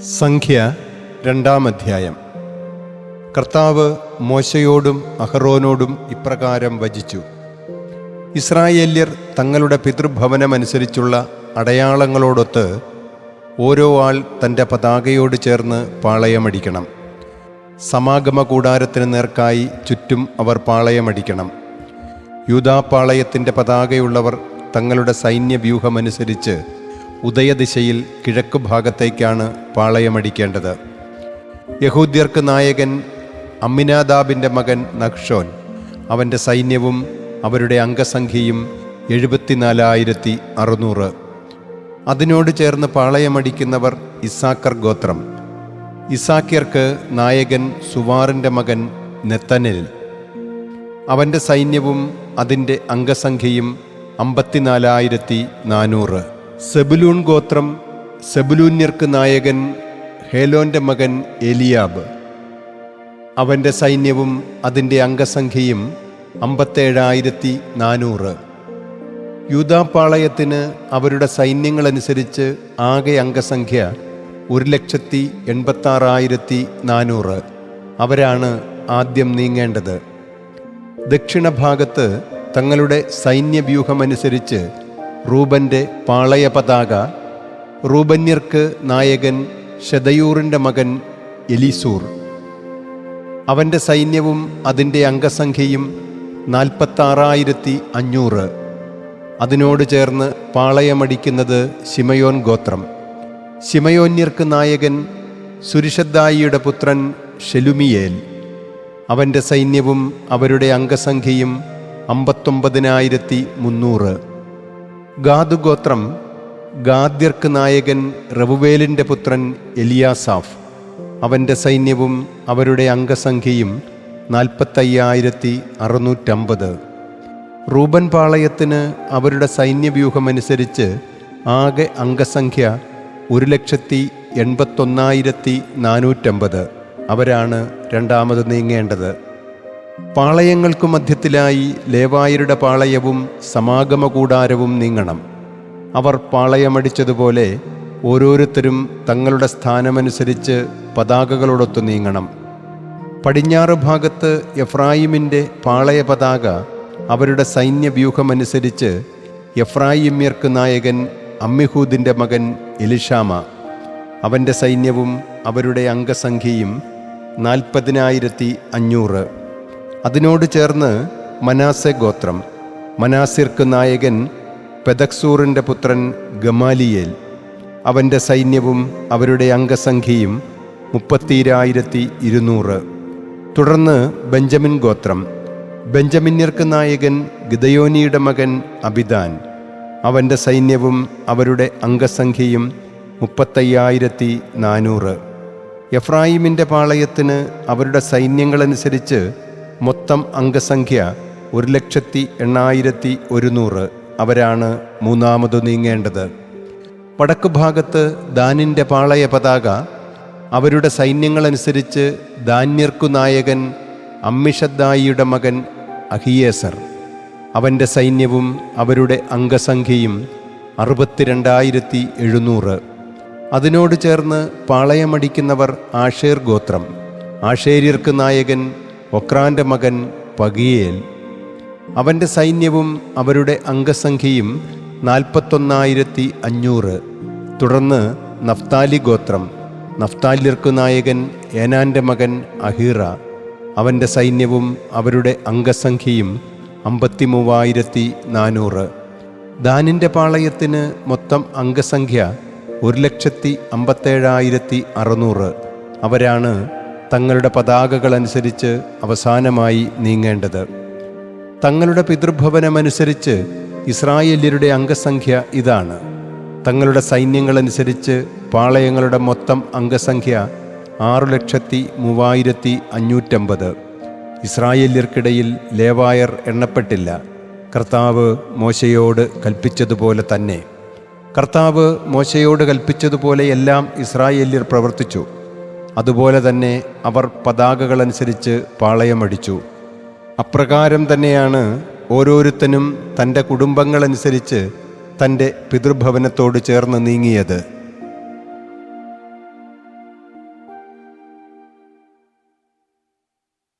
സംഖ്യ 2-ാം അധ്യായം. കർത്താവ് മോശയോടും അഹറോനോടും ഇപ്രകാരം വചിച്ചു: ഇസ്രായേല്യർ തങ്ങളുടെ പിതൃഭവനമനുസരിച്ചുള്ള അടയാളങ്ങളോടൊത്ത് ഓരോ ആൾ തൻ്റെ പതാകയോട് ചേർന്ന് പാളയമടിക്കണം. സമാഗമ കൂടാരത്തിന് നേർക്കായി ചുറ്റും അവർ പാളയമടിക്കണം. യൂദാപാളയത്തിൻ്റെ പതാകയുള്ളവർ തങ്ങളുടെ സൈന്യവ്യൂഹമനുസരിച്ച് ഉദയദിശയിൽ കിഴക്ക് ഭാഗത്തേക്കാണ് പാളയമടിക്കേണ്ടത്. യഹൂദ്യർക്ക് നായകൻ അമ്മിനാദാബിൻ്റെ മകൻ നഹ്ഷോൻ, അവൻ്റെ സൈന്യവും അവരുടെ അംഗസംഖ്യയും 74,600. അതിനോട് ചേർന്ന് പാളയമടിക്കുന്നവർ ഇസ്സാക്കർ ഗോത്രം. ഇസ്സാക്യർക്ക് നായകൻ സുവാറിൻ്റെ മകൻ നെത്തനേൽ, അവൻ്റെ സൈന്യവും അതിൻ്റെ അംഗസംഖ്യയും 54,400. സെബുലൂൺ ഗോത്രം. സെബുലൂന്യർക്ക് നായകൻ ഹേലോൻ്റെ മകൻ എലിയാബ്, അവൻ്റെ സൈന്യവും അതിൻ്റെ അംഗസംഖ്യയും 57,400. യൂദാപാളയത്തിന് അവരുടെ സൈന്യങ്ങളനുസരിച്ച് ആകെ അംഗസംഖ്യ 1,86,400. അവരാണ് ആദ്യം നീങ്ങേണ്ടത്. ദക്ഷിണഭാഗത്ത് തങ്ങളുടെ സൈന്യവ്യൂഹമനുസരിച്ച് റൂബൻ്റെ പാളയ പതാക. റൂബന്യർക്ക് നായകൻ ശെദയൂറിൻ്റെ മകൻ എലിസൂർ, അവൻ്റെ സൈന്യവും അതിൻ്റെ അംഗസംഖ്യയും 46,500. അതിനോട് ചേർന്ന് പാളയമടിക്കുന്നത് ശിമയോൻ ഗോത്രം. ശിമയോന്യർക്ക് നായകൻ സുരിഷദ്ദായിയുടെ പുത്രൻ ഷെലുമിയേൽ, അവൻ്റെ സൈന്യവും അവരുടെ അംഗസംഖ്യയും 59,300. ഗാദ് ഗോത്രം. ഗാദ്യർക്ക് നായകൻ റെവുവേലിൻ്റെ പുത്രൻ എലിയാസാഫ്, അവൻ്റെ സൈന്യവും അവരുടെ അംഗസംഖ്യയും 45,650. റൂബൻ പാളയത്തിന് അവരുടെ സൈന്യവ്യൂഹമനുസരിച്ച് ആകെ അംഗസംഖ്യ 1,81,450. അവരാണ് രണ്ടാമത് നീങ്ങേണ്ടത്. പാളയങ്ങൾക്കു മധ്യത്തിലായി ലേവായരുടെ പാളയവും സമാഗമ കൂടാരവും നീങ്ങണം. അവർ പാളയമടിച്ചതുപോലെ ഓരോരുത്തരും തങ്ങളുടെ സ്ഥാനമനുസരിച്ച് പതാകകളോടൊത്ത് നീങ്ങണം. പടിഞ്ഞാറ് ഭാഗത്ത് എഫ്രായിമിൻ്റെ പാളയ പതാക അവരുടെ സൈന്യവ്യൂഹമനുസരിച്ച് എഫ്രായിമ്യർക്ക് നായകൻ അമ്മിഹൂദിൻ്റെ മകൻ എലിഷാമ, അവൻ്റെ സൈന്യവും അവരുടെ അംഗസംഖ്യയും 40,500. അതിനോട് ചേർന്ന് മനാസെ ഗോത്രം. മനാസിർക്ക് നായകൻ പെദക്സൂറിൻ്റെ പുത്രൻ ഗമാലിയേൽ, അവൻ്റെ സൈന്യവും അവരുടെ അംഗസംഖ്യയും 30,200. തുടർന്ന് ബെഞ്ചമിൻ ഗോത്രം. ബെഞ്ചമിന്യർക്ക് നായകൻ ഗിദയോനിയുടെ മകൻ അബിദാൻ, അവൻ്റെ സൈന്യവും അവരുടെ അംഗസംഖ്യയും 35,400. എഫ്രായിമിൻ്റെ പാളയത്തിന് അവരുടെ സൈന്യങ്ങളനുസരിച്ച് മൊത്തം അംഗസംഖ്യ 1,80,100. അവരാണ് മൂന്നാമതു നീങ്ങേണ്ടത്. വടക്ക് ഭാഗത്ത് ദാനിൻ്റെ പാളയ പതാക അവരുടെ സൈന്യങ്ങളനുസരിച്ച് ദാന്യർക്കു നായകൻ അമ്മിഷദ്ദായിയുടെ മകൻ അഹിയേസർ, അവൻ്റെ സൈന്യവും അവരുടെ അംഗസംഖ്യയും 62,700. അതിനോട് ചേർന്ന് പാളയമടിക്കുന്നവർ ആഷേർ ഗോത്രം. ആഷേര്യർക്ക് നായകൻ ഒക്രാൻ്റെ മകൻ പഗിയേൽ, അവൻ്റെ സൈന്യവും അവരുടെ അംഗസംഖ്യയും 41,500. തുടർന്ന് നഫ്താലി ഗോത്രം. നഫ്താലിയർക്ക് നായകൻ ഏനാൻ്റെ മകൻ അഹീറ, അവൻ്റെ സൈന്യവും അവരുടെ അംഗസംഖ്യയും 53,400. ദാനിൻ്റെ പാളയത്തിന് മൊത്തം അംഗസംഖ്യ 1,57,600. അവരാണ് തങ്ങളുടെ പതാകകളനുസരിച്ച് അവസാനമായി നീങ്ങേണ്ടത്. തങ്ങളുടെ പിതൃഭവനമനുസരിച്ച് ഇസ്രായേല്യരുടെ അംഗസംഖ്യ ഇതാണ്. തങ്ങളുടെ സൈന്യങ്ങളനുസരിച്ച് പാളയങ്ങളുടെ മൊത്തം അംഗസംഖ്യ 6,03,550. ഇസ്രായേല്യർക്കിടയിൽ ലേവായർ എണ്ണപ്പെട്ടില്ല. കർത്താവ് മോശയോട് കൽപ്പിച്ചതുപോലെ തന്നെ. കർത്താവ് മോശയോട് കൽപ്പിച്ചതുപോലെ എല്ലാം ഇസ്രായേല്യർ പ്രവർത്തിച്ചു. അതുപോലെ തന്നെ അവർ പതാകകളനുസരിച്ച് പാളയമടിച്ചു. അപ്രകാരം തന്നെയാണ് ഓരോരുത്തനും തൻ്റെ കുടുംബങ്ങളനുസരിച്ച് തൻ്റെ പിതൃഭവനത്തോട് ചേർന്ന് നീങ്ങിയത്.